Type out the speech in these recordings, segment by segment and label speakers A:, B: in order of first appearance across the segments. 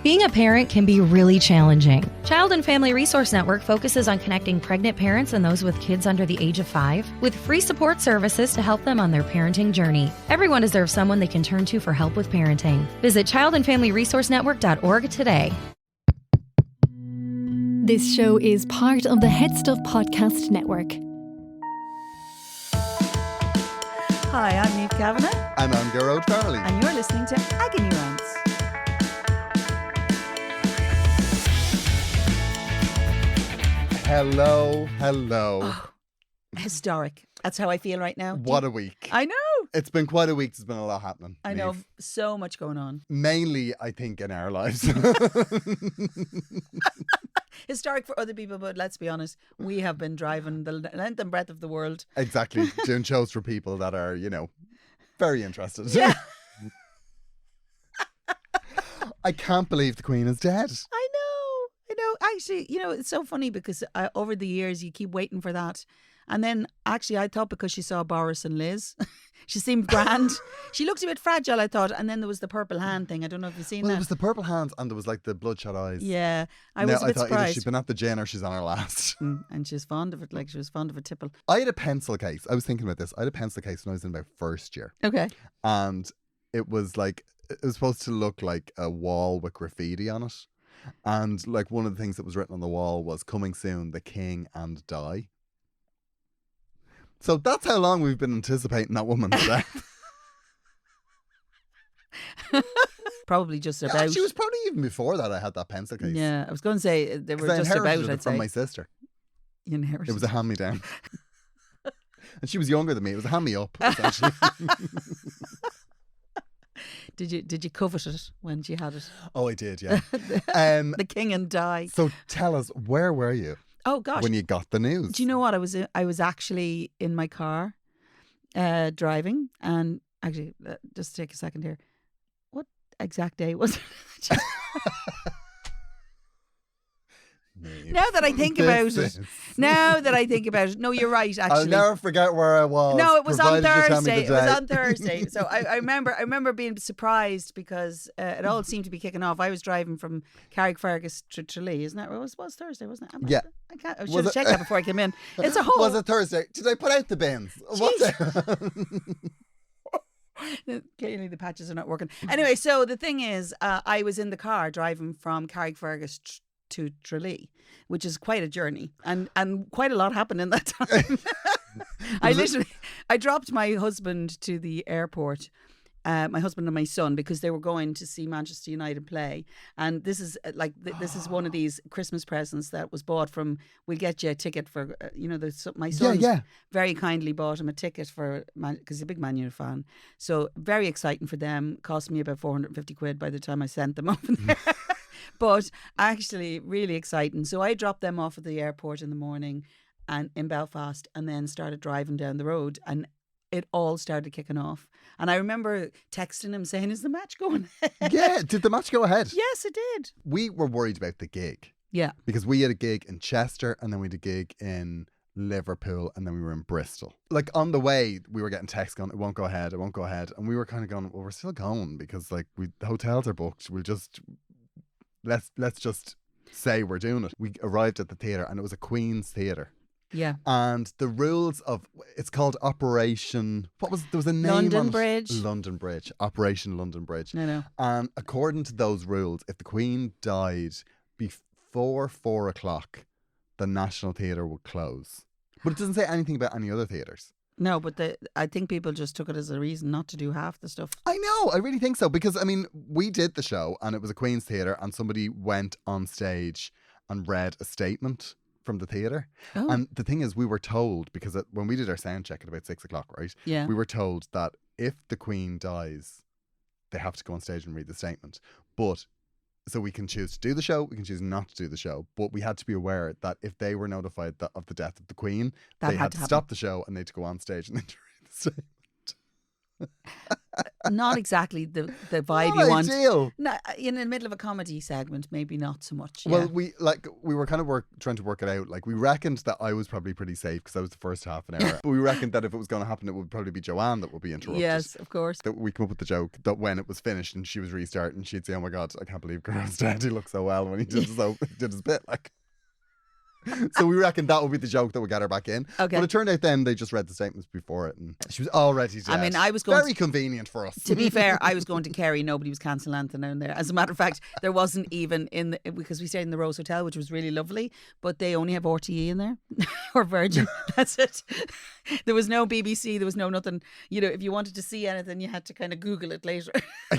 A: Being a parent can be really challenging. Child and Family Resource Network focuses on connecting pregnant parents and those with kids under the age of 5 with free support services to help them on their parenting journey. Everyone deserves someone they can turn to for help with parenting. Visit childandfamilyresourcenetwork.org today.
B: This show is part of the Head Stuff Podcast Network.
C: Hi, I'm Niamh Kavanagh.
D: And I'm Gearóid.
C: And you're listening to Agony Rants.
D: Hello.
C: Oh, historic. That's how I feel right now.
D: What a week.
C: I know.
D: It's been quite a week. There's been a lot happening.
C: I know. So much going on.
D: Mainly, I think, in our lives.
C: Historic for other people, but let's be honest, we have been driving the length and breadth of the world.
D: Exactly. Doing shows for people that are, very interested.
C: Yeah.
D: I can't believe the Queen is dead.
C: I know. Actually, it's so funny because over the years you keep waiting for that. And then actually I thought because she saw Boris and Liz, she seemed grand. She looked a bit fragile, I thought. And then there was the purple hand thing. I don't know if you've seen that.
D: Well, it was the purple hands and there was like the bloodshot eyes.
C: Yeah. I was a bit
D: I thought
C: surprised.
D: either she's been at the gin or she's on her last.
C: And she's fond of it, like she was fond of a tipple.
D: I had a pencil case. I was thinking about this. I had a pencil case when I was in about first year.
C: Okay.
D: And it was supposed to look like a wall with graffiti on it. And like one of the things that was written on the wall was "Coming soon, the King and Di." So that's how long we've been anticipating that woman's death.
C: Probably just about.
D: Yeah, she was probably even before that. I had that pencil case.
C: Yeah, I was going to say they were just
D: inherited
C: about.
D: it from my sister.
C: You inherited.
D: It was a hand me down, and she was younger than me. It was a hand me up, essentially.
C: Did you covet it when she had it?
D: Oh, I did, yeah.
C: The King and Di.
D: So tell us, where were you?
C: Oh gosh,
D: when you got the news?
C: Do you know what? I was actually in my car, driving, and actually, just take a second here. What exact day was it? Now that I think about it, no, you're right. Actually,
D: I'll never forget where I was.
C: No, it was on Thursday. It was on Thursday. So I remember being surprised because it all seemed to be kicking off. I was driving from Carrickfergus to Tralee, isn't that? It was Thursday, wasn't it?
D: Yeah.
C: I should have checked that before I came in. It's a whole.
D: Was it Thursday? Did I put out the bins?
C: Clearly the patches are not working. Anyway, so the thing is, I was in the car driving from Carrickfergus to Tralee, which is quite a journey, and quite a lot happened in that time. I dropped my husband to the airport, my husband and my son, because they were going to see Manchester United play, and this is this is one of these Christmas presents that was bought from. We'll get you a ticket for my son very kindly bought him a ticket for because he's a big Man U fan, so very exciting for them. Cost me about 450 quid by the time I sent them over there. But actually really exciting. So I dropped them off at the airport in the morning and in Belfast, and then started driving down the road, and it all started kicking off. And I remember texting him saying, "Is the match going ahead?"
D: Yeah, did the match go ahead?
C: Yes, it did.
D: We were worried about the gig.
C: Yeah.
D: Because we had a gig in Chester and then we had a gig in Liverpool and then we were in Bristol. Like on the way, we were getting texts going, "It won't go ahead, it won't go ahead." And we were kind of going, well, we're still going because like the hotels are booked. We'll just... Let's just say we're doing it. We arrived at the theatre and it was a Queen's Theatre.
C: Yeah.
D: And the rules of it's called Operation there was a name
C: London
D: on it.
C: Bridge.
D: London Bridge. Operation London Bridge.
C: No.
D: And according to those rules, if the Queen died before 4:00, the National Theatre would close. But it doesn't say anything about any other theatres.
C: No, but I think people just took it as a reason not to do half the stuff.
D: I know, I really think so. Because, I mean, we did the show and it was a Queen's Theatre and somebody went on stage and read a statement from the theatre.
C: Oh.
D: And the thing is, we were told, because when we did our sound check at about 6:00, right?
C: Yeah.
D: We were told that if the Queen dies, they have to go on stage and read the statement. But... So we can choose to do the show, we can choose not to do the show. But we had to be aware that if they were notified of the death of the Queen, they had to stop the show and they had to go on stage and then read the statement.
C: Not exactly the vibe
D: Not
C: you want.
D: ideal.
C: No, in the middle of a comedy segment, maybe not so much. Yeah.
D: Well, we were kind of trying to work it out. Like, we reckoned that I was probably pretty safe because I was the first half an hour. But we reckoned that if it was going to happen, it would probably be Joanne that would be interrupted.
C: Yes, of course.
D: That we come up with the joke that when it was finished and she was restarting, she'd say, "Oh my God, I can't believe Gearóid's dead. He looked so well when he did his bit." Like, so we reckon that would be the joke that would get her back in.
C: Okay.
D: But it turned out then they just read the statements before it and she was already dead.
C: I mean, I was going
D: very convenient for us.
C: To be fair, I was going to Kerry. Nobody was cancelling anything down there. As a matter of fact, there wasn't even because we stayed in the Rose Hotel, which was really lovely, but they only have RTE in there or Virgin. That's it. There was no BBC. There was no nothing. You know, if you wanted to see anything, you had to kind of Google it later.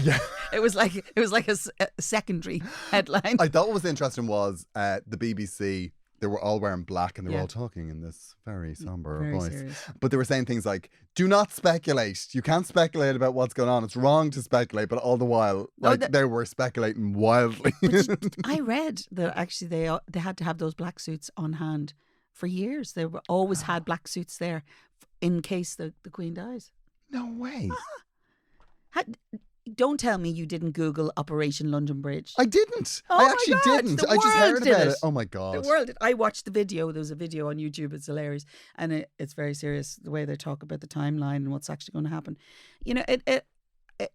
D: Yeah.
C: It was like a secondary headline.
D: I thought what was interesting was the BBC. They were all wearing black and they were all talking in this very somber voice.
C: Serious.
D: But they were saying things like, "Do not speculate. You can't speculate about what's going on. It's wrong to speculate." But all the while, they were speculating wildly.
C: I read that actually they had to have those black suits on hand for years. They were always had black suits there in case the Queen dies.
D: No way.
C: Don't tell me you didn't Google Operation London Bridge.
D: I didn't.
C: Oh
D: I
C: my
D: actually
C: God,
D: didn't.
C: the
D: I just heard
C: world did
D: about
C: it.
D: it. Oh my God.
C: The world. I watched the video. There was a video on YouTube. It's hilarious, and it's very serious the way they talk about the timeline and what's actually going to happen. You know,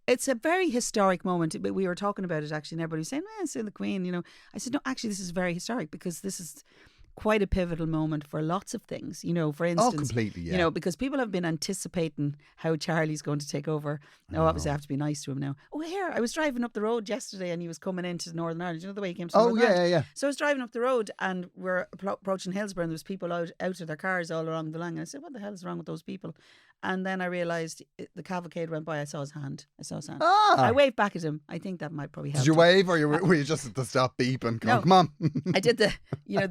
C: it's a very historic moment. We were talking about it actually, and everybody was saying, "It's the Queen." You know, I said, "No, actually, this is very historic because this is quite a pivotal moment for lots of things." You know, for instance,
D: completely, yeah.
C: You know, because people have been anticipating how Charlie's going to take over. Now, obviously, I have to be nice to him now. Oh, here, I was driving up the road yesterday, and he was coming into Northern Ireland. You know the way he came to Northern Ireland?
D: Yeah.
C: So I was driving up the road, and we're approaching Hillsborough, and there was people out of their cars all along the line. And I said, "What the hell is wrong with those people?" And then I realised the cavalcade went by. I saw his hand. I waved back at him. I think that might probably help.
D: Did you wave, or were you just at the stop beep and
C: No.
D: come on?
C: I did the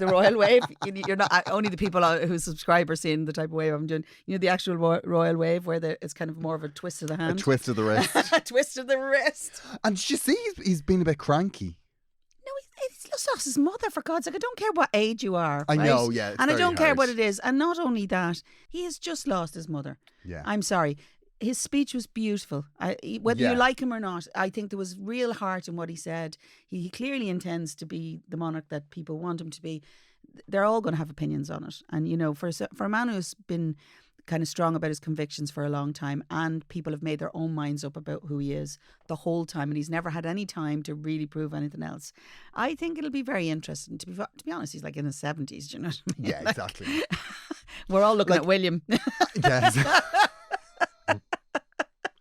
C: royal wave. You're not only the people who subscribe are seeing the type of wave I'm doing. You know, the actual royal wave where it's kind of more of a twist of the hand.
D: A twist of the wrist.
C: A twist of the wrist.
D: And did you see he's been a bit cranky?
C: No, he's just lost his mother, for God's sake. I don't care what age you are.
D: I
C: right?
D: know, yeah. It's
C: and I
D: very
C: don't care
D: hard.
C: what it is. And not only that, he has just lost his mother.
D: Yeah.
C: I'm sorry. His speech was beautiful. Whether you like him or not, I think there was real heart in what he said. He clearly intends to be the monarch that people want him to be. They're all going to have opinions on it. And, you know, for a man who's been kind of strong about his convictions for a long time, and people have made their own minds up about who he is the whole time, and he's never had any time to really prove anything else. I think it'll be very interesting. To be honest, he's like in his 70s, do you know what I mean?
D: Yeah, exactly.
C: We're all looking at William.
D: Yes.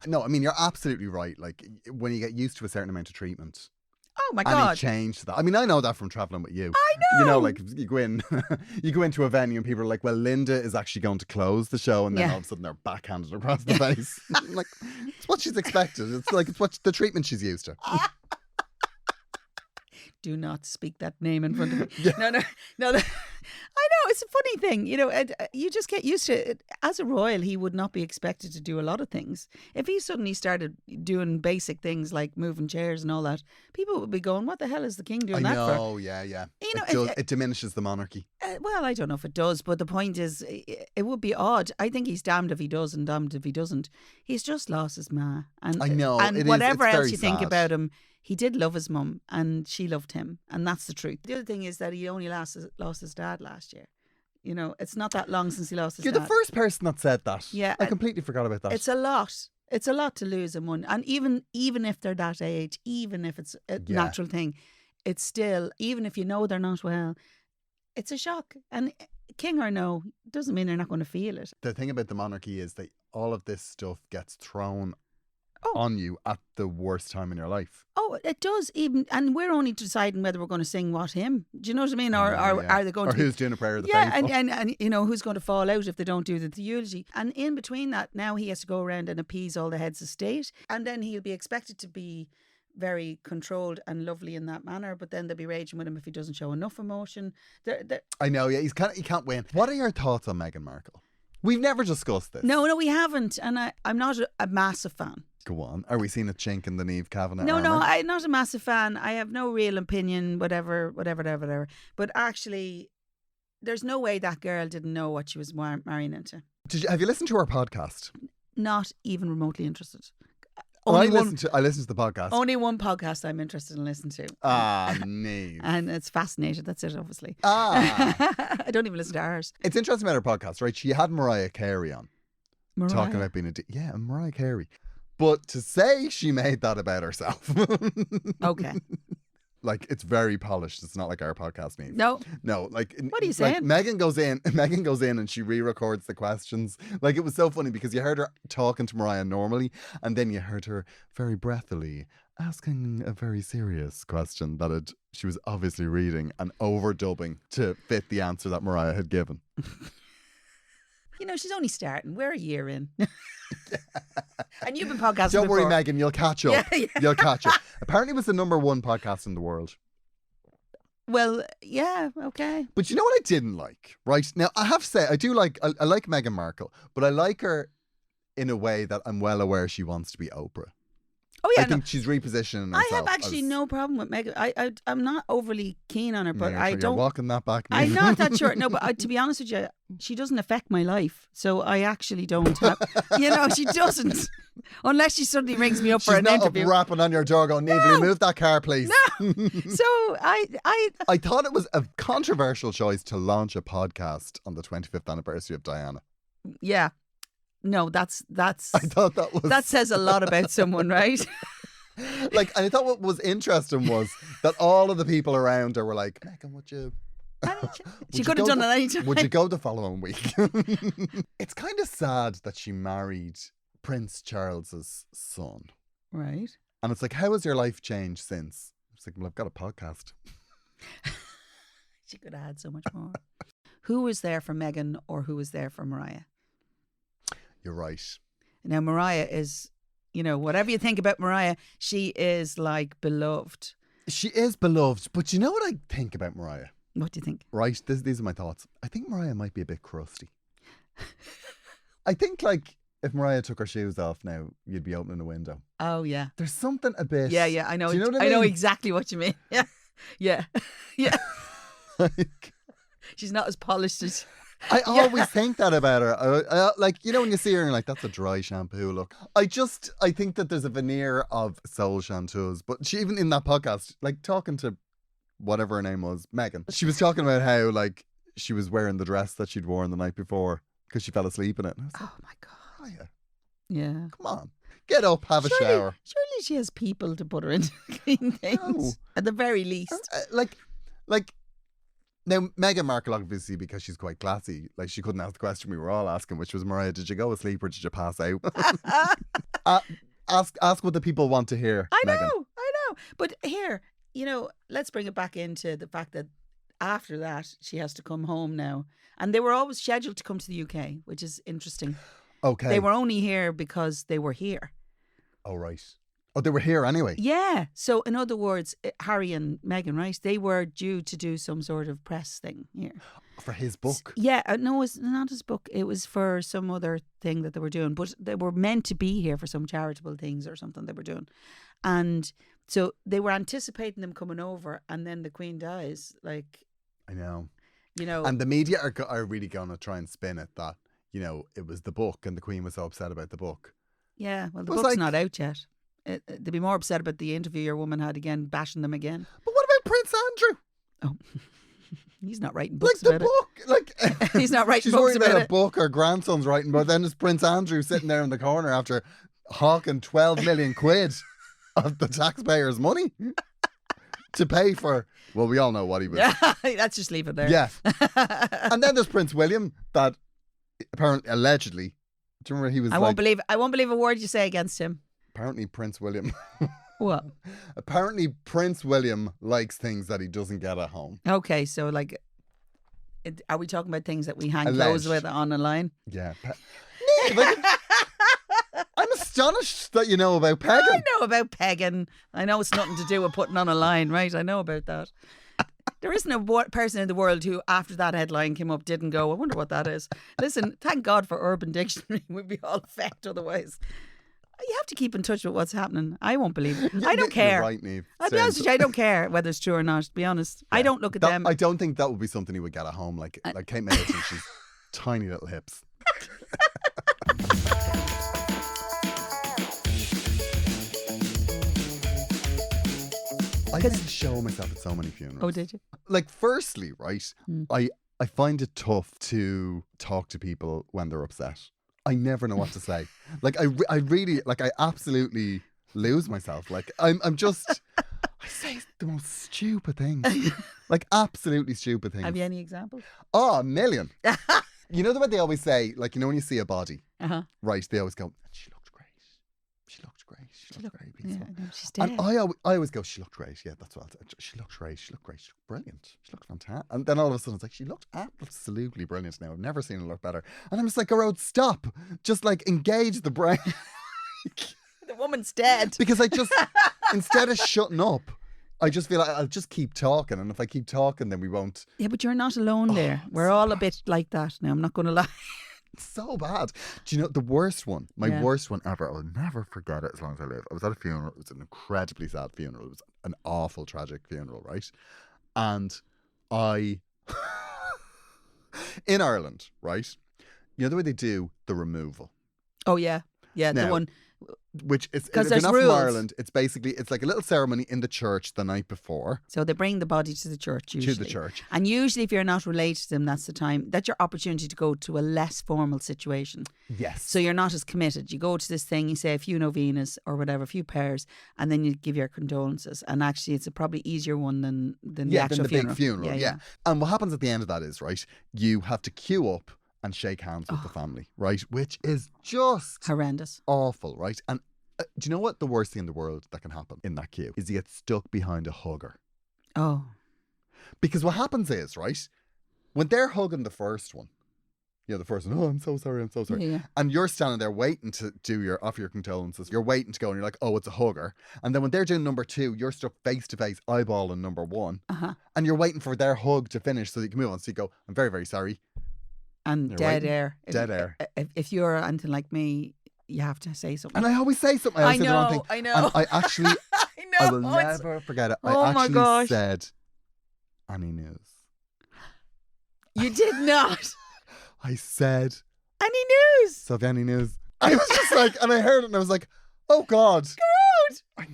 D: No, I mean, you're absolutely right. Like, when you get used to a certain amount of treatment.
C: Oh my
D: And
C: God.
D: he changed that. I mean, I know that from travelling with you.
C: I know.
D: You know, like, you go in, you go into a venue and people are like, "Well, Linda is actually going to close the show," and then all of a sudden they're backhanded across the face. I'm like, it's what she's expected. It's what the treatment she's used to.
C: Do not speak that name in front of me.
D: Yeah.
C: No. I know, it's a funny thing. You know, you just get used to it. As a royal, he would not be expected to do a lot of things. If he suddenly started doing basic things like moving chairs and all that, people would be going, "What the hell is the king doing that for?"
D: Oh, yeah.
C: You know,
D: It diminishes the monarchy.
C: Well, I don't know if it does, but the point is, it would be odd. I think he's damned if he does and damned if he doesn't. He's just lost his ma. And
D: I know.
C: And whatever
D: it's
C: else
D: very
C: you think
D: sad.
C: about him, he did love his mum and she loved him. And that's the truth. The other thing is that he only lost his dad last year. You know, it's not that long since he lost his
D: You're
C: dad.
D: the first person that said that.
C: Yeah,
D: I completely forgot about that.
C: It's a lot. It's a lot to lose in one. And even if they're that age, even if it's a natural thing, it's still, even if you know they're not well, it's a shock. And king or no, doesn't mean they're not going to feel it.
D: The thing about the monarchy is that all of this stuff gets thrown on you at the worst time in your life.
C: Oh, it does. And we're only deciding whether we're going to sing what hymn. Do you know what I mean? Or are they going to?
D: Or who's doing a prayer of the
C: yeah,
D: faithful?
C: and you know who's going to fall out if they don't do the eulogy. And in between that, now he has to go around and appease all the heads of state, and then he'll be expected to be very controlled and lovely in that manner. But then they'll be raging with him if he doesn't show enough emotion.
D: I know. Yeah, he can't win. What are your thoughts on Meghan Markle? We've never discussed this.
C: No, we haven't, and I'm not a massive fan.
D: Go on. Are we seeing a chink in the Niamh Kavanagh
C: No,
D: armour?
C: I'm not a massive fan. I have no real opinion, whatever. But actually, there's no way that girl didn't know what she was marrying into.
D: Have you listened to our podcast?
C: not even remotely interested.
D: Well, I
C: Only
D: listen to the podcast.
C: only one podcast I'm interested in listening to.
D: Niamh.
C: And it's fascinated. That's it, obviously.
D: Ah.
C: I don't even listen to ours.
D: It's interesting about her podcast, right? She had Mariah Carey on.
C: Mariah.
D: Talking about being Mariah Carey. But to say she made that about herself.
C: Okay.
D: Like, it's very polished. It's not like our podcast, Niamh.
C: No.
D: Like,
C: What are you
D: like,
C: saying?
D: Megan goes in and she re-records the questions. Like, it was so funny because you heard her talking to Mariah normally, and then you heard her very breathily asking a very serious question that she was obviously reading and overdubbing to fit the answer that Mariah had given.
C: You know, she's only starting. We're a year in. And you've been podcasting
D: Don't worry,
C: before.
D: Megan, you'll catch up.
C: Yeah.
D: You'll catch up. Apparently it was the #1 podcast in the world.
C: Well, yeah, okay.
D: But you know what I didn't like, right? Now, I have to say, I like Meghan Markle, but I like her in a way that I'm well aware she wants to be Oprah.
C: Oh, yeah,
D: I think she's repositioning herself.
C: I have actually no problem with Meghan. I'm not overly keen on her, but
D: Yeah,
C: I
D: you're
C: don't.
D: walking that back.
C: I'm
D: Niamh.
C: not that sure. No, but to be honest with you, she doesn't affect my life. So I actually don't have, she doesn't. Unless she suddenly rings me up for
D: She's
C: an
D: not
C: interview.
D: up rapping on your door going, Niamh, will you move that car, please?
C: So
D: I thought it was a controversial choice to launch a podcast on the 25th anniversary of Diana.
C: yeah. No, that's
D: I thought that was...
C: that says a lot about someone, right?
D: Like, and I thought what was interesting was that all of the people around her were like, Megan, would you...
C: She could have done it any time.
D: Would you go the following week? It's kind of sad that she married Prince Charles's son.
C: Right.
D: And it's like, how has your life changed since? It's like, well, I've got a podcast.
C: She could have had so much more. Who was there for Meghan or who was there for Mariah?
D: You're right.
C: Now, Mariah is, whatever you think about Mariah, she is like beloved.
D: She is beloved, but you know what I think about Mariah?
C: What do you think?
D: Right, these are my thoughts. I think Mariah might be a bit crusty. I think, like, if Mariah took her shoes off now, you'd be opening a window.
C: Oh, yeah.
D: There's something a bit...
C: Yeah, I know.
D: Do you know what I
C: I know
D: mean?
C: exactly what you mean. Yeah. Yeah. Yeah.
D: Like,
C: She's not as polished as...
D: I always think that about her. Like, when you see her and you're like, that's a dry shampoo look. I think that there's a veneer of soul shantoos. But she, even in that podcast, like talking to whatever her name was, Megan, she was talking about how, like, she was wearing the dress that she'd worn the night before because she fell asleep in it. And I was like,
C: Oh, my God.
D: Mariah,
C: Yeah.
D: come on. Get up, have a shower.
C: Surely she has people to put her into clean things.
D: No.
C: At the very least.
D: Like, now, Meghan Markle, obviously, because she's quite classy, like, she couldn't ask the question we were all asking, which was, Mariah, did you go asleep or did you pass out? Ask what the people want to hear,
C: I
D: Meghan.
C: know. But here, let's bring it back into the fact that after that, she has to come home now. And they were always scheduled to come to the UK, which is interesting.
D: Okay.
C: They were only here because they were here.
D: Oh, right. Oh, they were here anyway.
C: Yeah. So, in other words, Harry and Meghan, right, they were due to do some sort of press thing here.
D: For his book.
C: Yeah. No, it's not his book. It was for some other thing that they were doing. But they were meant to be here for some charitable things or something they were doing. And so they were anticipating them coming over, and then the Queen dies. Like,
D: I know.
C: And
D: the media are really going to try and spin it that, it was the book and the Queen was so upset about the book.
C: Yeah, well, the
D: It was
C: book's
D: like-
C: not out yet. They'd be more upset about the interview your woman had again, bashing them again.
D: But what about Prince Andrew?
C: Oh, he's not writing
D: Like
C: books
D: the
C: about
D: book. Like,
C: He's not writing
D: she's
C: books
D: worried about
C: about
D: a
C: it.
D: book her grandson's writing, but then there's Prince Andrew sitting there in the corner after hawking 12 million quid of the taxpayers' money to pay for, well, we all know what he was.
C: Yeah, let's just leave it there.
D: Yeah. And then there's Prince William that apparently, allegedly, do you remember he was
C: I won't believe a word you say against him.
D: apparently Prince William.
C: What?
D: Apparently Prince William likes things that he doesn't get at home.
C: Okay, so like, are we talking about things that we hang
D: Alleged.
C: clothes with on a line?
D: Yeah. I'm astonished that you know about pegging.
C: I know about pegging. I know it's nothing to do with putting on a line, right? I know about that. There isn't a person in the world who, after that headline came up, didn't go, I wonder what that is. Listen, thank God for Urban Dictionary. We'd be all effect otherwise. You have to keep in touch with what's happening. I won't believe it. I don't care.
D: You're right, Niamh.
C: I'll be honest with you, I don't care whether it's true or not, to be honest. I don't look at them.
D: I don't think that would be something he would get at home. Like Kate Middleton, she's tiny little hips. I did show myself at so many funerals.
C: Oh, did you?
D: Like, firstly, right, I find it tough to talk to people when they're upset. I never know what to say. Like, I really, like, I absolutely lose myself. Like, I'm just, I say the most stupid things. Like, absolutely stupid things.
C: Have you any examples?
D: Oh, a million. You know the way they always say, like, you know when you see a body, right, they always go, she looked great. She looked great. She looked very peaceful.
C: Yeah, I know, she's dead.
D: And I always go, she looked great. Yeah, that's what she looked great. She looked great. She looked brilliant. She looked fantastic. And then all of a sudden it's like, she looked absolutely brilliant now. I've never seen her look better. And I'm just like, Gearóid, stop. Just like engage the brain.
C: The woman's dead.
D: Because I just, instead of shutting up, I just feel like I'll just keep talking. And if I keep talking, then we won't.
C: Yeah, but you're not alone there. We're all a bit like that now. I'm not going to lie.
D: It's so bad. Do you know the worst one? My worst one ever. I'll never forget it as long as I live. I was at a funeral. It was an incredibly sad funeral. It was an awful, tragic funeral, right? And I, in Ireland, right? You know the way they do the removal?
C: Oh, yeah. Yeah,
D: Now,
C: the one.
D: Which is,
C: Because
D: if
C: there's
D: you're not
C: rules.
D: from Ireland, it's like a little ceremony in the church the night before.
C: So they bring the body to the church usually.
D: To the church.
C: And usually if you're not related to them, that's the time, that's your opportunity to go to a less formal situation.
D: Yes.
C: So you're not as committed. You go to this thing, you say a few novenas or whatever, a few prayers, and then you give your condolences. And actually it's a probably easier one than the actual
D: than the
C: funeral.
D: big funeral. Yeah. And what happens at the end of that is, right, you have to queue up and shake hands with the family, right? Which is just
C: horrendous.
D: Awful, right? And do you know what the worst thing in the world that can happen in that queue is you get stuck behind a hugger.
C: Oh.
D: Because what happens is, right, when they're hugging the first one, you know, the first one, oh, I'm so sorry.
C: Yeah.
D: And you're standing there waiting to offer your condolences. You're waiting to go and you're like, oh, it's a hugger. And then when they're doing number 2, you're stuck face to face, eyeballing number 1. And you're waiting for their hug to finish so that you can move on. So you go, I'm very, very sorry.
C: And
D: You're
C: dead
D: waiting.
C: air.
D: Dead air.
C: If you're anything like me, you have to say something.
D: And I always say something. I always say the wrong thing.
C: I know.
D: And I actually,
C: I know.
D: I will never forget it.
C: Oh
D: I
C: my
D: actually
C: gosh.
D: said, any news?
C: You did not.
D: I said,
C: Any news?
D: so have you any news? I was just like, and I heard it and I was like, oh God.
C: Gearóid.
D: I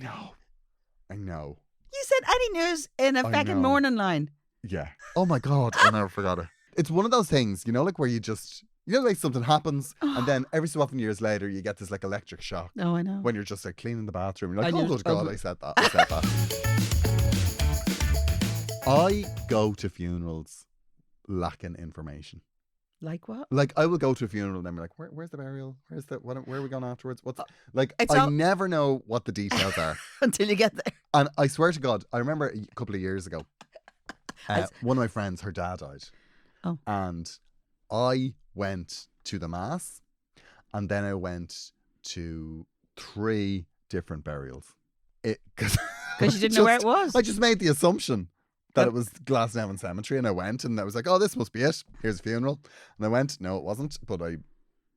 D: know.
C: You said any news in a
D: I
C: fucking
D: know.
C: morning line.
D: Yeah. Oh my God. I never forgot it. It's one of those things, you know, like where you just, you know, like something happens and then every so often years later you get this like electric shock.
C: Oh, I know.
D: When you're just like cleaning the bathroom. You're like,
C: And
D: oh
C: you're-
D: good God,
C: oh.
D: I said that. I go to funerals lacking information.
C: Like what?
D: Like I will go to a funeral and then be like, where's the burial? Where are we going afterwards? Like
C: It's
D: I
C: all-
D: never know what the details are.
C: Until you get there.
D: And I swear to God, I remember a couple of years ago, one of my friends, her dad died.
C: Oh.
D: And I went to the mass and then I went to 3 different burials. Because
C: Because you didn't know where it was.
D: I just made the assumption that it was Glasnevin Cemetery and I went and I was like, oh, this must be it. Here's a funeral. And I went, no, it wasn't, but I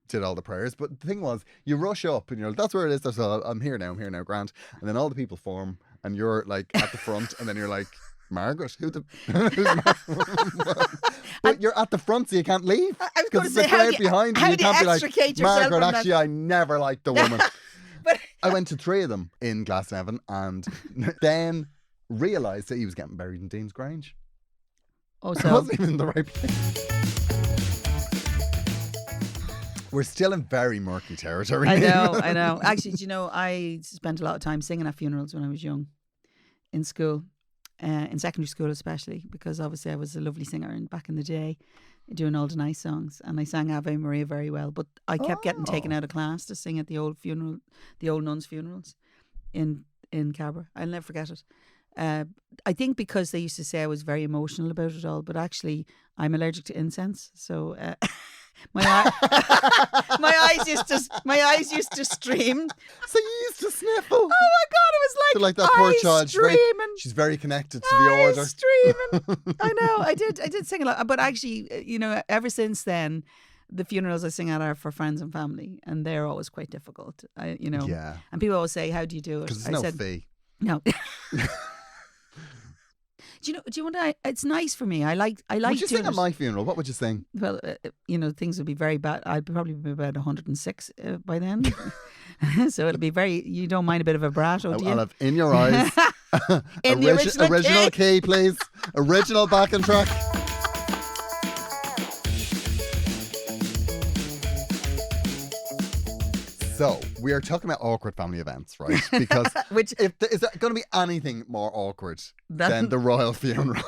D: did all the prayers. But the thing was, you rush up and you're like, that's where it is. That's all. I'm here now, Grant. And then all the people form and you're like at the front and then you're like, Margaret? Who's Margaret? But you're at the front so you can't leave.
C: I was
D: Because
C: going
D: it's
C: to say,
D: a crowd behind
C: how
D: you. You
C: do you
D: can't be like,
C: extricate yourself
D: Margaret,
C: from that?
D: actually, I never liked the woman.
C: But
D: I went to 3 of them in Glasnevin and then realised that he was getting buried in Dean's Grange.
C: oh,
D: I
C: so
D: wasn't even in the right place. We're still in very murky territory.
C: I know. Actually, do you know, I spent a lot of time singing at funerals when I was young, in school, in secondary school especially, because obviously I was a lovely singer back in the day, doing all the nice songs, and I sang Ave Maria very well. But I kept getting taken out of class to sing at the old nuns' funerals in Cabra. I'll never forget it. I think because they used to say I was very emotional about it all, but actually I'm allergic to incense, so my eyes used to stream.
D: So you used to sniffle.
C: Oh my God, it was
D: So like that poor
C: eyes
D: child.
C: streaming.
D: She's very connected to the order.
C: Eyes streaming. I know. I did sing a lot, but actually, you know, ever since then, the funerals I sing at are for friends and family, and they're always quite difficult.
D: Yeah.
C: And people always say, "How do you do it?"
D: Because
C: I
D: there's no
C: said,
D: fee.
C: "No." Do you want? It's nice for me. I like.
D: Would you
C: doing
D: sing at
C: it.
D: my funeral? What would you sing?
C: Well, things would be very bad. I'd probably be about 106 by then, so it'll be very. You don't mind a bit of a brat, do you?
D: I'll have In Your Eyes
C: In the original
D: key, please. Original backing track. So, we are talking about awkward family events, right? Because is there going to be anything more awkward than the royal funeral?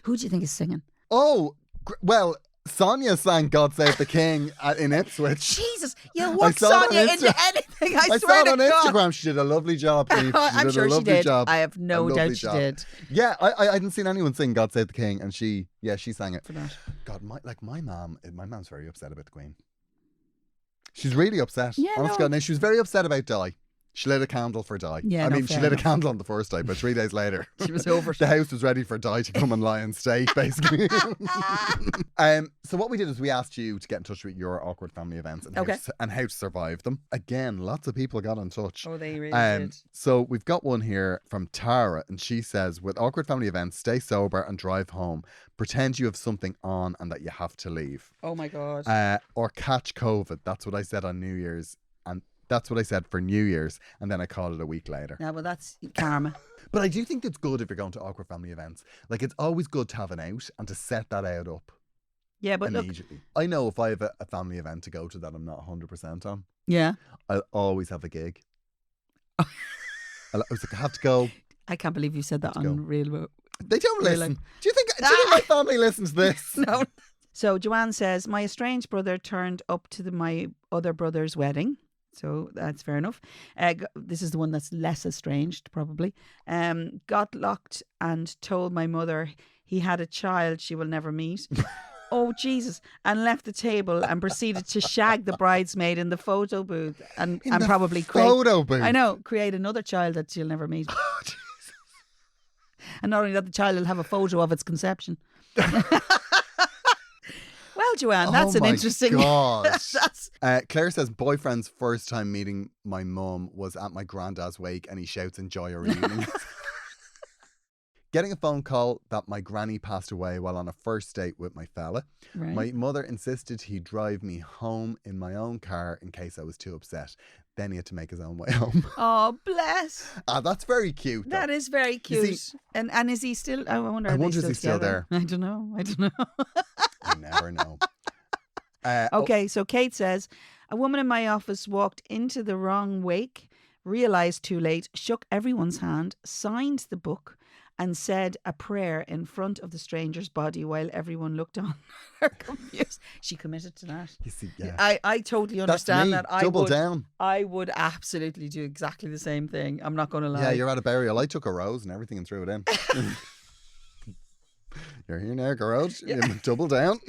C: Who do you think is singing?
D: Oh, well, Sonia sang God Save the King in Ipswich.
C: Jesus, you work Sonia into anything, I swear
D: saw it on
C: to God.
D: Instagram. She did a lovely job, Eve.
C: I'm sure she did.
D: Job.
C: I have no doubt she did.
D: Yeah, I hadn't seen anyone sing God Save the King, and she sang it.
C: For that.
D: God, my mom's very upset about the Queen. She's really upset.
C: Yeah,
D: Honest to God, now, she was very upset about Di. She lit a candle for Di.
C: Yeah,
D: she lit a candle on the first day, but 3 days later,
C: she was over.
D: The house was ready for Di to come and lie on stage, basically. So what we did is we asked you to get in touch with your awkward family events and how to survive them. Again, lots of people got in touch.
C: Oh, they really did.
D: So we've got one here from Tara, and she says, with awkward family events, stay sober and drive home. Pretend you have something on and that you have to leave.
C: Oh my God.
D: Or catch COVID. That's what I said on New Year's. And that's what I said for New Year's, and then I called it a week later.
C: Yeah, well, that's karma.
D: But I do think it's good if you're going to awkward family events. Like, it's always good to have an out and to set that out up.
C: Yeah, but
D: immediately.
C: Look,
D: I know if I have a family event to go to that I'm not 100% on.
C: Yeah.
D: I'll always have a gig. I was like, I have to go.
C: I can't believe you said that on real.
D: They don't listen. Do you think my family listens to this?
C: No. So Joanne says, my estranged brother turned up to my other brother's wedding. So that's fair enough. This is the one that's less estranged, probably. Got locked and told my mother he had a child she will never meet. Oh, Jesus. And left the table and proceeded to shag the bridesmaid in the photo booth and probably create another child that she'll never meet.
D: Oh, Jesus.
C: And not only that, the child will have a photo of its conception. Well, Joanne, that's an interesting.
D: Claire says boyfriend's first time meeting my mum was at my granddad's wake, and he shouts, "Enjoy your evening." Getting a phone call that my granny passed away while on a first date with my fella. Right. My mother insisted he drive me home in my own car in case I was too upset. Then he had to make his own way home.
C: Oh, bless.
D: That's very cute, though.
C: That is very cute. And is he still? I wonder if he's still there. I don't know.
D: You never know.
C: Okay, so Kate says, a woman in my office walked into the wrong wake, realised too late, shook everyone's hand, signed the book, and said a prayer in front of the stranger's body while everyone looked on her confused. She committed to that.
D: You see, yeah.
C: I totally understand that.
D: Double down.
C: I would absolutely do exactly the same thing. I'm not going to lie.
D: Yeah, you're at a burial. I took a rose and everything and threw it in. You're here now, Gearóid. Yeah. Double down.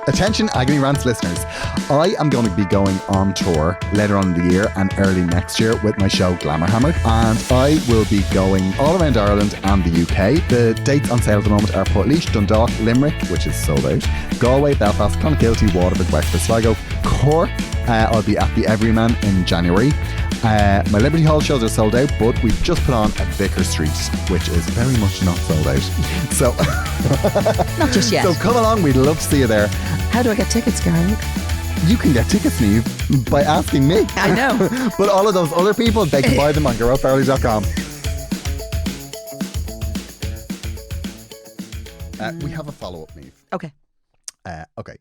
D: Attention Agony Rants listeners, I am going to be going on tour later on in the year and early next year with my show Glamour Hammer, and I will be going all around Ireland and the UK. The dates on sale at the moment are Portlaoise, Dundalk, Limerick, which is sold out, Galway, Belfast, Clonakilty, Waterford, Wexford, Sligo, Cork. I'll be at the Everyman in January. My Liberty Hall shows are sold out, but we've just put on at Vicar Street, which is very much not sold out. So
C: not just yet.
D: So come along, we'd love to see you there.
C: How do I get tickets, Gearóid?
D: You can get tickets, Niamh, by asking me.
C: I know.
D: But all of those other people, they can buy them on GearóidFarrelly.com. We have a follow-up, Niamh.
C: Okay.
D: Okay.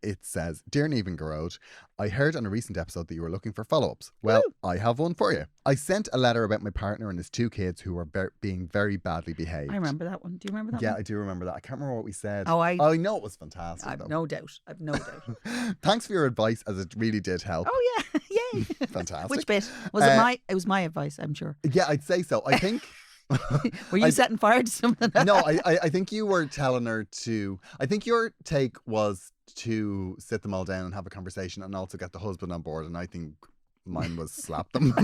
D: It says, Dear Niamh and Gearóid, I heard on a recent episode that you were looking for follow-ups. Well, I have one for you. I sent a letter about my partner and his 2 kids who were being very badly behaved.
C: I remember that one. Do you remember that one?
D: Yeah, I do remember that. I can't remember what we said.
C: I
D: know it was fantastic.
C: I've no doubt.
D: Thanks for your advice, as it really did help.
C: Oh, yeah. Yay.
D: Fantastic.
C: Which bit? It was my advice, I'm sure.
D: Yeah, I'd say so. I think...
C: Were you setting fire to something?
D: No, I think you were telling her to... I think your take was to sit them all down and have a conversation and also get the husband on board, and I think mine was slap them.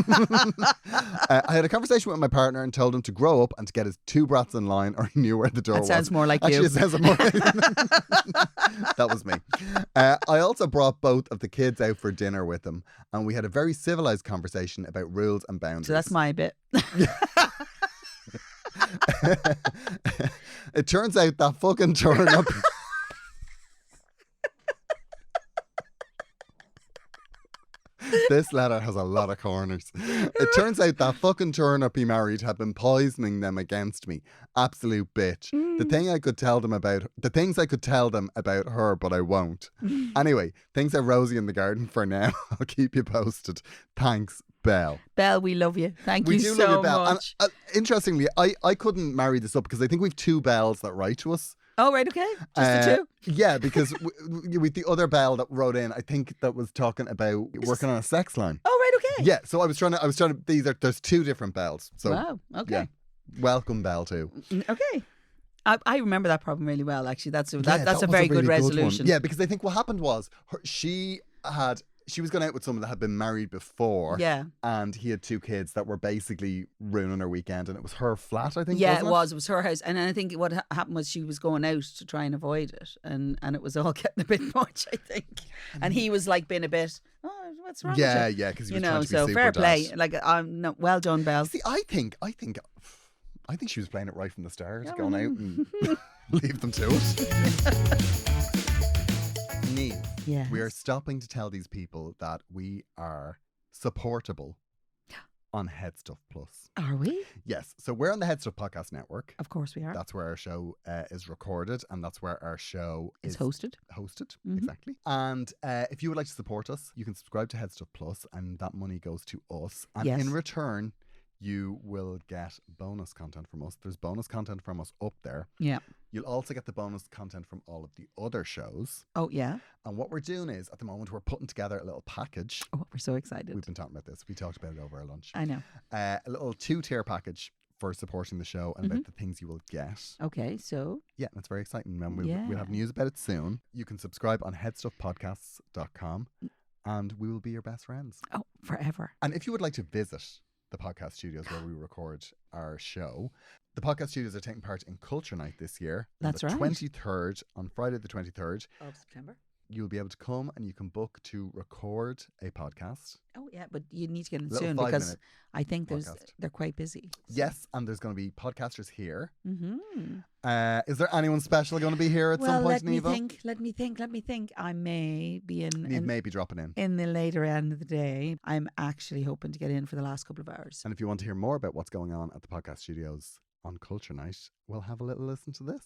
D: I had a conversation with my partner and told him to grow up and to get his 2 brats in line, or he knew where the door was.
C: That sounds more like
D: Actually,
C: you.
D: It sounds more like... That was me. I also brought both of the kids out for dinner with him, and we had a very civilised conversation about rules and boundaries.
C: So that's my bit.
D: It turns out that fucking turn up... This letter has a lot of corners. It turns out that fucking turnip he married had been poisoning them against me. Absolute bitch. The things I could tell them about her, but I won't. Anyway, things are rosy in the garden for now. I'll keep you posted. Thanks, Belle.
C: Belle, we love you. Thank
D: We
C: you
D: do
C: so
D: love you, Belle.
C: much.
D: And, interestingly, I couldn't marry this up because I think we've 2 Belles that write to us.
C: Oh, right, okay. Just the 2?
D: Yeah, because with the other Belle that wrote in, I think that was talking about working on a sex line.
C: Oh, right, okay.
D: Yeah, so I was trying to. There's 2 different Belles. So
C: Wow, okay.
D: yeah, welcome, Belle, too.
C: Okay. I remember that problem really well, actually. That's a
D: That was
C: very good
D: really one.
C: resolution.
D: Yeah, because I think what happened was she was going out with someone that had been married before.
C: Yeah.
D: And he had 2 kids that were basically ruining her weekend, and it was her flat, I think.
C: Yeah,
D: wasn't
C: it was. It was her house. And I think what happened was she was going out to try and avoid it. And it was all getting a bit much, I think. And he was like being a bit, oh, what's wrong with you?
D: Yeah, because he was trying to be
C: so
D: super
C: fair play.
D: dad.
C: Like, no, well done, Belle.
D: See, I think she was playing it right from the start, going out and leave them to it. Niamh,
C: Yes.
D: we are stopping to tell these people that we are supportable on Headstuff Plus.
C: Are we?
D: Yes, so we're on the Headstuff Podcast Network.
C: Of course we are.
D: That's where our show is recorded, and that's where our show
C: It's
D: is
C: hosted.
D: hosted. Exactly. And if you would like to support us, you can subscribe to Headstuff Plus, and that money goes to us. And
C: Yes.
D: in return, you will get bonus content from us. There's bonus content from us up there.
C: Yeah.
D: You'll also get the bonus content from all of the other shows.
C: Oh, yeah.
D: And what we're doing is, at the moment, we're putting together a little package.
C: Oh, we're so excited.
D: We've been talking about this. We talked about it over our lunch.
C: I know.
D: A little 2-tier package for supporting the show and about the things you will get.
C: Okay, so.
D: Yeah, that's very exciting. And we'll have news about it soon. You can subscribe on headstuffpodcasts.com and we will be your best friends.
C: Oh, forever.
D: And if you would like to visit the podcast studios where we record our show, the podcast studios are taking part in Culture Night this year.
C: That's
D: on the
C: right.
D: 23rd, on Friday the 23rd.
C: Of September.
D: You'll be able to come and you can book to record a podcast.
C: Oh, yeah, but you need to get in
D: Little
C: soon
D: 5
C: because
D: minute
C: I think
D: podcast.
C: they're quite busy.
D: Yes, and there's going to be podcasters here.
C: Mm-hmm.
D: Is there anyone special going to be here at some point, Niamh?
C: Let me think. I may be
D: Niamh may be dropping in.
C: In the later end of the day. I'm actually hoping to get in for the last couple of hours.
D: And if you want to hear more about what's going on at the podcast studios on Culture Night, we'll have a little listen to this.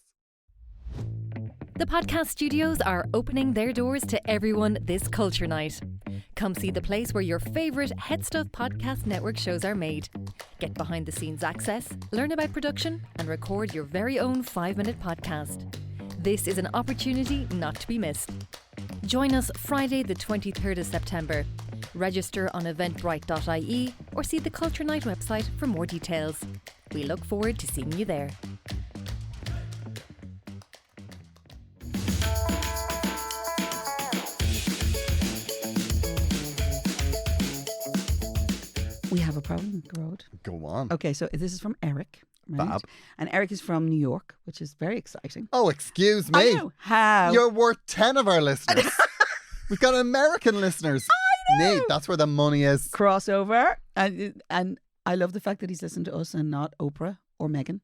B: The podcast studios are opening their doors to everyone this Culture Night. Come see the place where your favourite Headstuff Podcast Network shows are made. Get behind the scenes access, learn about production, and record your very own 5-minute podcast. This is an opportunity not to be missed. Join us Friday the 23rd of September. Register on eventbrite.ie or see the Culture Night website for more details. We look forward to seeing you there.
C: We have a problem, Gearóid.
D: Go on.
C: Okay, so this is from Eric. Right?
D: Fab.
C: And Eric is from New York, which is very exciting.
D: Oh, excuse
C: I
D: me.
C: know. How?
D: You're worth 10 of our listeners. We've got American listeners.
C: I know.
D: Nate, that's where the money is.
C: Crossover. And I love the fact that he's listened to us and not Oprah or Meghan.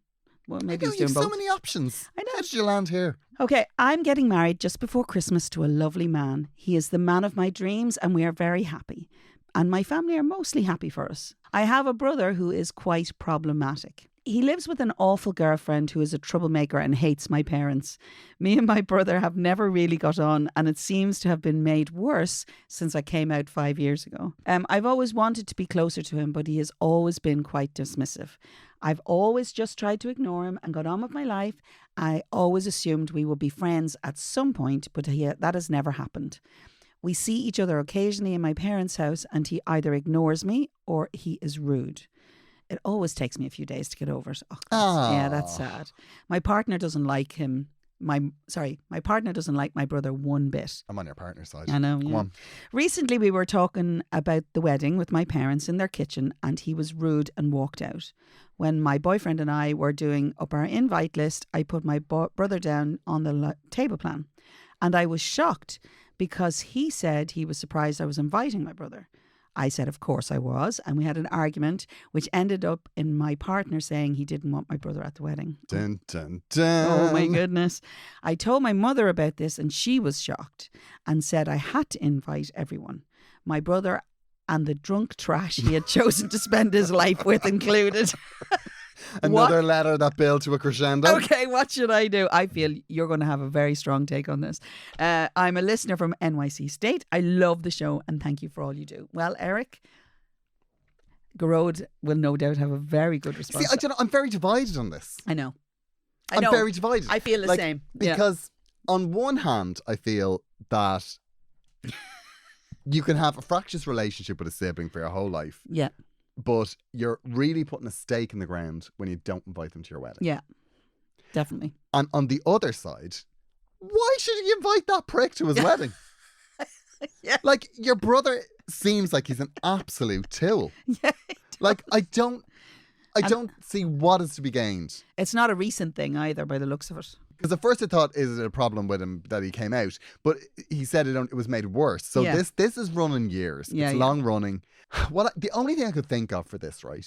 C: Well, maybe he's
D: you
C: doing
D: have
C: both.
D: so many options.
C: I know.
D: How did you land here?
C: Okay, I'm getting married just before Christmas to a lovely man. He is the man of my dreams and we are very happy. And my family are mostly happy for us. I have a brother who is quite problematic. He lives with an awful girlfriend who is a troublemaker and hates my parents. Me and my brother have never really got on, and it seems to have been made worse since I came out 5 years ago. I've always wanted to be closer to him, but he has always been quite dismissive. I've always just tried to ignore him and got on with my life. I always assumed we would be friends at some point, but that has never happened. We see each other occasionally in my parents' house, and he either ignores me or he is rude. It always takes me a few days to get over it. Yeah, that's sad. My partner doesn't like him. My partner doesn't like my brother one bit.
D: I'm on your partner's side.
C: I know.
D: Come
C: yeah.
D: on.
C: Recently, we were talking about the wedding with my parents in their kitchen, and he was rude and walked out. When my boyfriend and I were doing up our invite list, I put my brother down on the table plan, and I was shocked because he said he was surprised I was inviting my brother. I said, of course I was. And we had an argument, which ended up in my partner saying he didn't want my brother at the wedding.
D: Dun, dun, dun.
C: Oh, my goodness. I told my mother about this and she was shocked and said I had to invite everyone. My brother and the drunk trash he had chosen to spend his life with included.
D: Another letter that built to a crescendo.
C: Okay, what should I do? I feel you're going to have a very strong take on this. I'm a listener from NYC State. I love the show and thank you for all you do. Well, Eric, Gearóid will no doubt have a very good response.
D: See, I don't know, I'm very divided on this.
C: I know.
D: I'm very divided.
C: I feel the same.
D: Because on one hand, I feel that you can have a fractious relationship with a sibling for your whole life.
C: Yeah.
D: But you're really putting a stake in the ground when you don't invite them to your wedding.
C: Yeah, definitely.
D: And on the other side, why should you invite that prick to his wedding?
C: Yeah.
D: Like, your brother seems like he's an absolute tool.
C: Yeah.
D: Like, I don't see what is to be gained.
C: It's not a recent thing either by the looks of it.
D: Because at first I thought, is it a problem with him that he came out? But he said it was made worse. So this is running years.
C: Yeah,
D: it's long running. The only thing I could think of for this, right,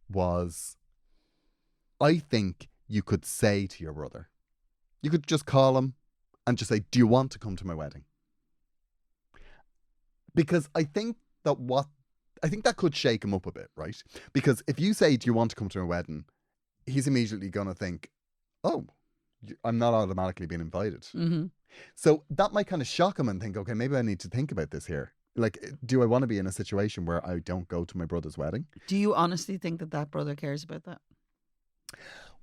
D: was I think you could say to your brother, you could just call him and just say, do you want to come to my wedding? Because I think that could shake him up a bit, right? Because if you say, do you want to come to my wedding? He's immediately going to think, oh, I'm not automatically being invited.
C: Mm-hmm.
D: So that might kind of shock him and think, okay, maybe I need to think about this here. Like, do I want to be in a situation where I don't go to my brother's wedding?
C: Do you honestly think that brother cares about that?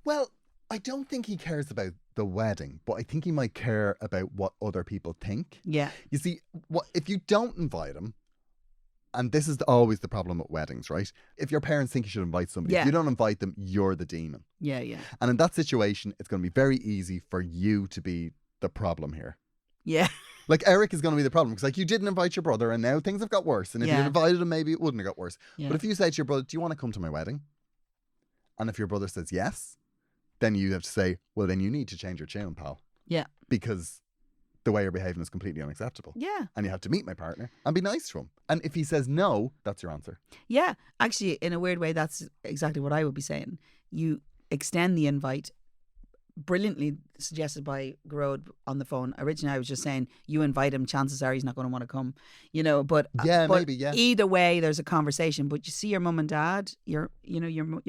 D: Well, I don't think he cares about the wedding, but I think he might care about what other people think.
C: Yeah.
D: You see, if you don't invite him, and this is always the problem at weddings, right? If your parents think you should invite somebody, if you don't invite them, you're the demon.
C: Yeah, yeah.
D: And in that situation, it's going to be very easy for you to be the problem here.
C: Yeah.
D: Like, Eric is going to be the problem because, like, you didn't invite your brother and now things have got worse. And if you'd invited him, maybe it wouldn't have got worse. Yeah. But if you say to your brother, do you want to come to my wedding? And if your brother says yes, then you have to say, well, then you need to change your tune, pal.
C: Yeah.
D: Because the way you're behaving is completely unacceptable.
C: Yeah.
D: And you have to meet my partner and be nice to him. And if he says no, that's your answer.
C: Yeah. Actually, in a weird way, that's exactly what I would be saying. You extend the invite, brilliantly suggested by Gearóid on the phone. Originally, I was just saying, you invite him, chances are he's not going to want to come, but
D: maybe.
C: Either way, there's a conversation. But you see your mum and dad, your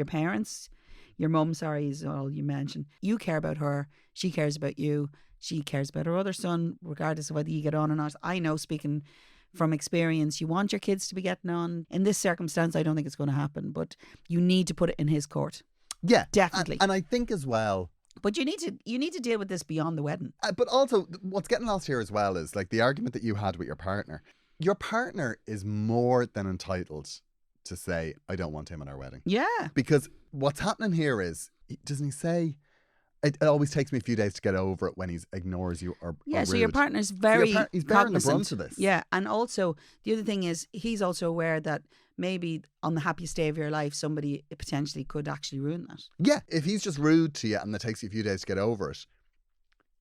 C: parents, your mum, sorry, is all you mentioned. You care about her. She cares about you. She cares about her other son, regardless of whether you get on or not. I know, speaking from experience, you want your kids to be getting on. In this circumstance, I don't think it's going to happen, but you need to put it in his court.
D: Yeah,
C: definitely.
D: And I think as well,
C: but you need to deal with this beyond the wedding.
D: But also, what's getting lost here as well is, like, the argument that you had with your partner. Your partner is more than entitled to say, I don't want him in our wedding.
C: Yeah.
D: Because what's happening here is, doesn't he say, it always takes me a few days to get over it when he ignores you or
C: so
D: rude.
C: your partner's very
D: he's bearing the
C: cognizant
D: brunt of this.
C: Yeah, and also the other thing is he's also aware that maybe on the happiest day of your life, somebody potentially could actually ruin that.
D: Yeah, if he's just rude to you and it takes you a few days to get over it,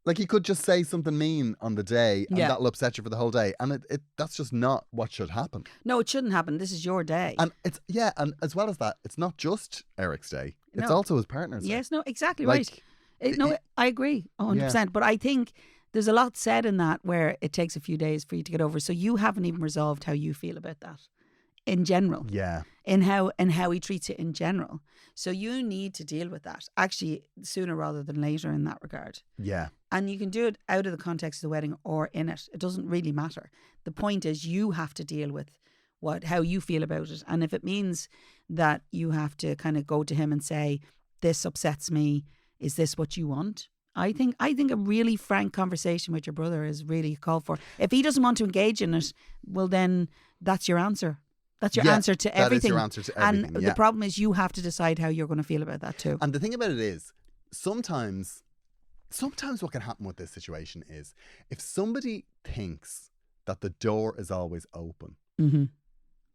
D: like, he could just say something mean on the day and that'll upset you for the whole day. And that's just not what should happen.
C: No, it shouldn't happen. This is your day.
D: And and as well as that, it's not just Eric's day. It's also his partner's day.
C: Yes, no, exactly right. I agree 100%. Yeah. But I think there's a lot said in that where it takes a few days for you to get over. So you haven't even resolved how you feel about that in general.
D: Yeah.
C: In how he treats you in general. So you need to deal with that actually sooner rather than later in that regard.
D: Yeah.
C: And you can do it out of the context of the wedding or in it. It doesn't really matter. The point is you have to deal with how you feel about it. And if it means that you have to kind of go to him and say, this upsets me, is this what you want? I think a really frank conversation with your brother is really called for. If he doesn't want to engage in it, well, then that's your answer. That's your answer to everything.
D: That is your answer to everything.
C: And the problem is you have to decide how you're going to feel about that too.
D: And the thing about it is, sometimes what can happen with this situation is, if somebody thinks that the door is always open,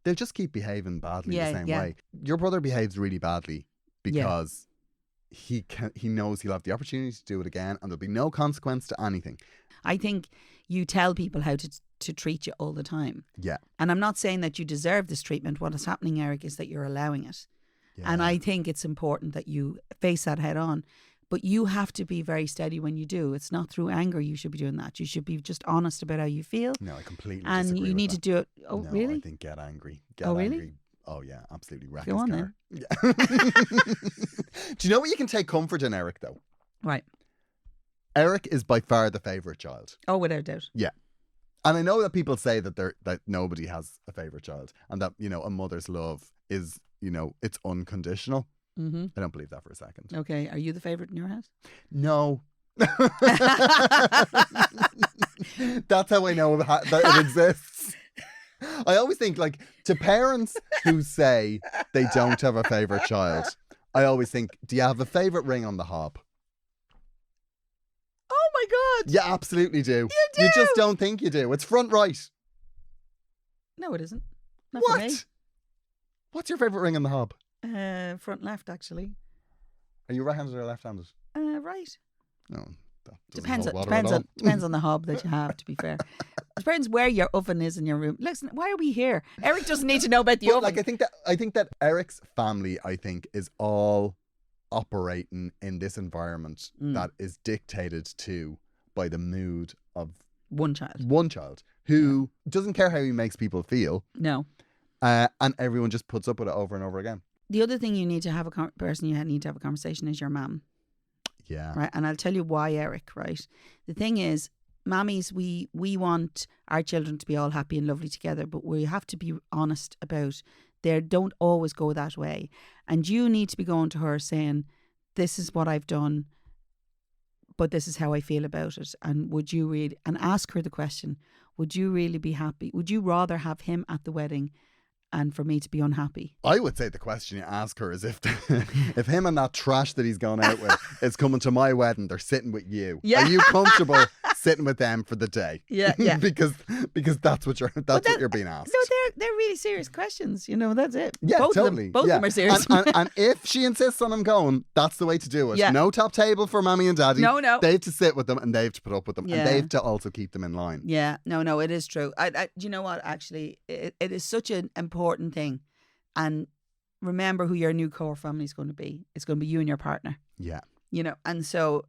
D: they'll just keep behaving badly the same way. Your brother behaves really badly because he knows he'll have the opportunity to do it again and there'll be no consequence to anything.
C: I think you tell people how to treat you all the time.
D: Yeah.
C: And I'm not saying that you deserve this treatment. What is happening, Eric, is that you're allowing it. Yeah. And I think it's important that you face that head on. But you have to be very steady when you do. It's not through anger you should be doing that. You should be just honest about how you feel.
D: No, I completely
C: And
D: disagree
C: you
D: with
C: need
D: that.
C: to do it. Oh,
D: No,
C: really?
D: I think get angry. Get
C: Oh, really?
D: angry. Oh, yeah, absolutely. Wreck
C: Go
D: his
C: on
D: car. Yeah. Do you know what you can take comfort in, Eric, though?
C: Right.
D: Eric is by far the favourite child.
C: Oh, without doubt.
D: Yeah. And I know that people say that nobody has a favourite child and that, you know, a mother's love is, you know, it's unconditional.
C: Mm-hmm.
D: I don't believe that for a second.
C: Okay. Are you the favourite in your house?
D: No. That's how I know that it exists. I always think, like, to parents who say they don't have a favourite child, I always think, do you have a favourite ring on the hob?
C: Oh my God.
D: You absolutely do.
C: You do.
D: You just don't think you do. It's front right.
C: No, it isn't. Not
D: What?
C: for me.
D: What's your favourite ring on the hob?
C: Front left, actually.
D: Are you right-handed or left-handed?
C: Right.
D: No. That doesn't
C: Depends.
D: hold water at all.
C: Depends on the hob that you have. To be fair, depends where your oven is in your room. Listen, why are we here? Eric doesn't need to know about the
D: But,
C: oven.
D: like, I think that Eric's family, I think, is all operating in this environment that is dictated to by the mood of
C: One child.
D: one child who doesn't care how he makes people feel,
C: No.
D: and everyone just puts up with it over and over again.
C: The other thing you need to have person you need to have a conversation is your mum,
D: Yeah.
C: right? And I'll tell you why, Eric. Right. The thing is, mammies, we want our children to be all happy and lovely together, but we have to be honest about they don't always go that way, and you need to be going to her saying, "This is what I've done, but this is how I feel about it." And would you really, and ask her the question, would you really be happy? Would you rather have him at the wedding and for me to be unhappy?
D: I would say the question you ask her is if if him and that trash that he's gone out with is coming to my wedding, they're sitting with you.
C: Yeah.
D: Are you comfortable sitting with them for the day?
C: Yeah, yeah.
D: because that's what you're being asked.
C: No, they're really serious questions. You know, that's it.
D: Yeah,
C: both
D: totally.
C: Both of them are serious.
D: And if she insists on him going, that's the way to do it.
C: Yeah.
D: No top table for mommy and daddy.
C: No.
D: They have to sit with them and they have to put up with them.
C: Yeah.
D: And they have to also keep them in line.
C: Yeah, no, it is true. Do you know what? Actually, it is such an important thing. And remember who your new core family is going to be. It's going to be you and your partner.
D: Yeah.
C: You know, and so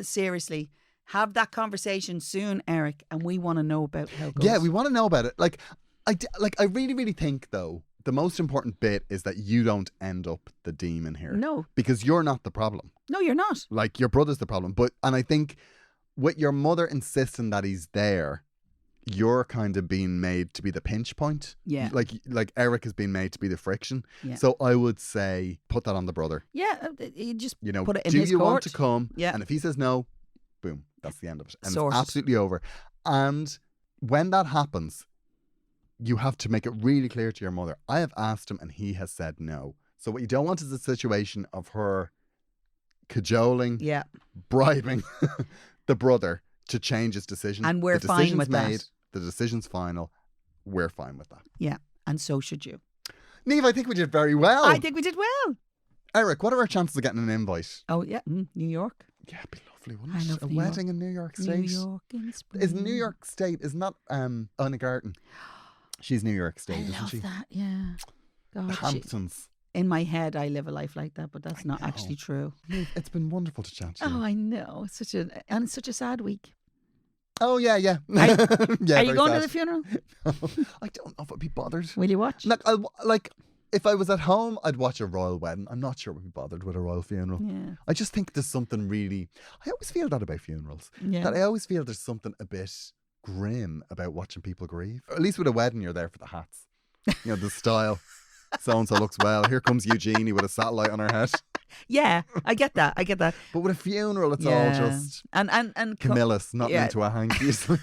C: seriously, have that conversation soon, Eric. And we want to know about how it goes.
D: Yeah, we want to know about it. I really, really think, though, the most important bit is that you don't end up the demon here.
C: No.
D: Because you're not the problem.
C: No, you're not.
D: Like, your brother's the problem. And I think with your mother insisting that he's there, you're kind of being made to be the pinch point.
C: Yeah.
D: Like Eric has been made to be the friction.
C: Yeah.
D: So I would say put that on the brother.
C: Yeah, you just
D: You know,
C: put it in
D: do
C: his
D: you
C: court.
D: want to come?
C: Yeah.
D: And if he says no, boom, that's the end of it. And
C: Sorted.
D: it's absolutely over. And when that happens, you have to make it really clear to your mother, I have asked him and he has said no. So what you don't want is a situation of her cajoling,
C: Yeah.
D: bribing the brother to change his decision.
C: And we're
D: the
C: fine
D: decision's
C: with
D: made,
C: that.
D: The decision's final. We're fine with that.
C: Yeah. And so should you.
D: Niamh, I think we did very well.
C: I think we did well.
D: Eric, what are our chances of getting an invite?
C: Oh, yeah. New York.
D: Yeah, it'd be lovely, wouldn't
C: I
D: it?
C: love
D: A
C: New York.
D: wedding in New York State.
C: New York in spring.
D: Is New York State, isn't that Anna Garten? She's New York State,
C: I
D: isn't
C: love
D: she?
C: that, yeah.
D: The
C: God,
D: Hamptons.
C: in my head, I live a life like that, but that's
D: I
C: not
D: know.
C: actually true.
D: Niamh, it's been wonderful to chat to you.
C: Oh, I know. It's such a sad week.
D: Oh, yeah. Yeah,
C: Are you
D: very
C: going
D: sad.
C: to the funeral?
D: I don't know if I'd be bothered.
C: Will you watch?
D: Like, if I was at home, I'd watch a royal wedding. I'm not sure I'd be bothered with a royal funeral.
C: Yeah.
D: I just think there's something really... I always feel that about funerals.
C: Yeah.
D: That I always feel there's something a bit grim about watching people grieve. Or at least with a wedding, you're there for the hats. You know, the style. So-and-so looks well. Here comes Eugenie with a satellite on her head.
C: Yeah, I get that.
D: But with a funeral, it's
C: Yeah.
D: all just
C: And
D: Camillus, not
C: yeah.
D: into a hanky. It's like...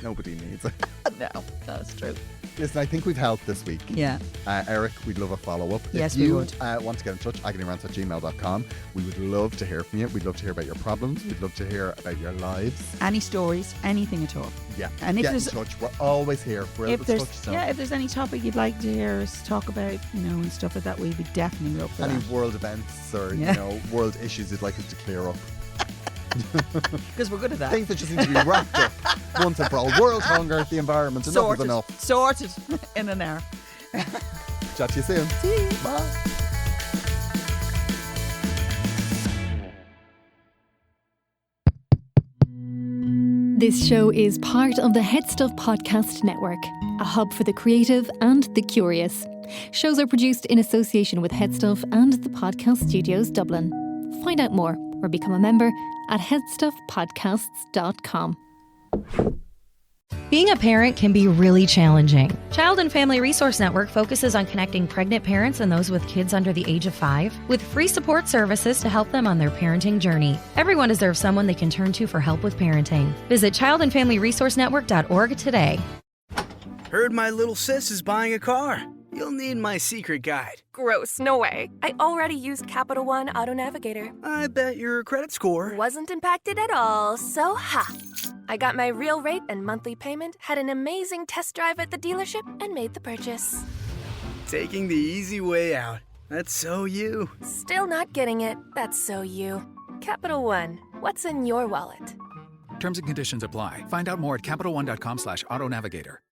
D: Nobody needs it.
C: No, that's true.
D: Listen, I think we've helped this week.
C: Yeah.
D: Eric, we'd love a follow-up.
C: Yes,
D: if
C: we
D: you
C: would.
D: want to get in touch, agonyrants@gmail.com. We would love to hear from you. We'd love to hear about your problems. We'd love to hear about your lives.
C: Any stories, anything at all.
D: Yeah,
C: And if
D: get in
C: there's-
D: touch. We're always here. We're able
C: If
D: to
C: there's
D: touch zone.
C: if there's any topic you'd like to hear us talk about, and stuff like that, we'd be definitely up for
D: Any
C: that.
D: world events or
C: Yeah.
D: world issues you'd like us to clear up.
C: Because we're good at that.
D: Things that just need to be wrapped up once and for all. World hunger, the environment, enough is enough.
C: Sorted in an hour.
D: Chat to you soon.
C: See you.
D: Bye.
B: This show is part of the Head Stuff Podcast Network, a hub for the creative and the curious. Shows are produced in association with Head Stuff and the Podcast Studios Dublin. Find out more or become a member at headstuffpodcasts.com.
A: Being a parent can be really challenging. Child and Family Resource Network focuses on connecting pregnant parents and those with kids under the age of 5 with free support services to help them on their parenting journey. Everyone deserves someone they can turn to for help with parenting. Visit childandfamilyresourcenetwork.org today.
E: Heard my little sis is buying a car. You'll need my secret guide.
F: Gross, no way. I already used Capital One Auto Navigator.
E: I bet your credit score
F: Wasn't impacted at all, so ha. I got my real rate and monthly payment, had an amazing test drive at the dealership, and made the purchase.
E: taking the easy way out. That's so you.
F: Still not getting it. That's so you. Capital One, what's in your wallet?
G: Terms and conditions apply. Find out more at CapitalOne.com/autonavigator.